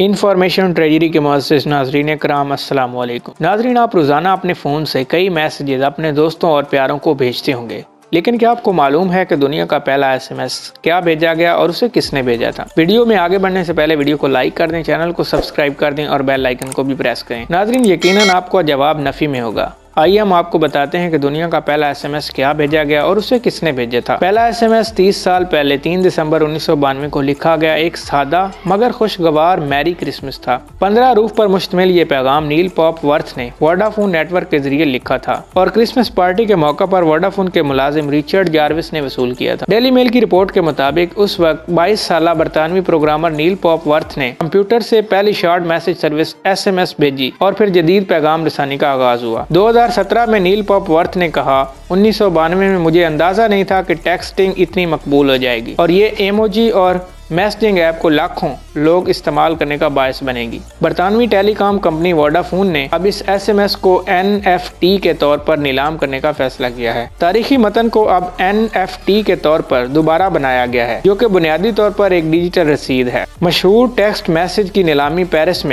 Information treasury کے معزز ناظرین کرام السلام علیکم۔ ناظرین، آپ روزانہ اپنے فون سے کئی میسیجز اپنے دوستوں اور پیاروں کو بھیجتے ہوں گے، لیکن کیا آپ کو معلوم ہے کہ دنیا کا پہلا SMS کیا بھیجا گیا اور اسے کس نے بھیجا تھا؟ ویڈیو میں آگے بڑھنے سے پہلے ویڈیو کو لائک کر دیں، چینل کو سبسکرائب کر دیں اور بیل آئیکن کو بھی پریس کریں۔ ناظرین، یقیناً آپ کا جواب نفی میں ہوگا۔ آئیے ہم آپ کو بتاتے ہیں کہ دنیا کا پہلا SMS کیا بھیجا گیا اور اسے کس نے بھیجا تھا۔ پہلا SMS 30 سال پہلے 3 دسمبر 1992 کو لکھا گیا ایک سادہ مگر خوشگوار میری کرسمس تھا۔ 15 حروف پر مشتمل یہ پیغام نیل پاپ ورتھ نے ووڈافون نیٹ ورک کے ذریعے لکھا تھا اور کرسمس پارٹی کے موقع پر ووڈافون کے ملازم ریچرڈ جاروس نے وصول کیا تھا۔ ڈیلی میل کی رپورٹ کے مطابق اس وقت 22 سالہ برطانوی پروگرامر نیل پاپ ورتھ نے کمپیوٹر سے پہلی شارٹ میسج سروس SMS بھیجی اور پھر جدید پیغام رسانی کا آغاز ہوا۔ 2017 میں نیل پاپ ورتھ نے کہا، 1992 میں مجھے اندازہ نہیں تھا کہ ٹیکسٹنگ اتنی مقبول ہو جائے گی اور یہ ایموجی اور میسجنگ ایپ کو لاکھوں لوگ استعمال کرنے کا باعث بنے گی۔ برطانوی ٹیلی کام کمپنی ووڈافون نے اب اس SMS کو NFT کے طور پر نیلام کرنے کا فیصلہ کیا ہے۔ تاریخی متن کو اب NFT کے طور پر دوبارہ بنایا گیا ہے، جو کہ بنیادی طور پر ایک ڈیجیٹل رسید ہے۔ مشہور ٹیکسٹ میسج کی نیلامی پیرس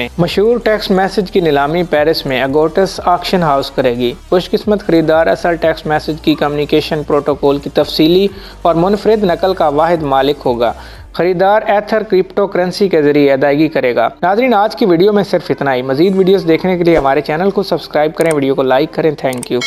میں اگوٹس آکشن ہاؤس کرے گی۔ خوش قسمت خریدار اصل ٹیکسٹ میسج کی کمیونیکیشن پروٹوکول کی تفصیلی اور منفرد نقل کا واحد مالک ہوگا۔ خریدار ایتھر کرپٹو کرنسی کے ذریعے ادائیگی کرے گا۔ ناظرین، آج کی ویڈیو میں صرف اتنا ہی۔ مزید ویڈیوز دیکھنے کے لیے ہمارے چینل کو سبسکرائب کریں، ویڈیو کو لائک کریں۔ Thank you.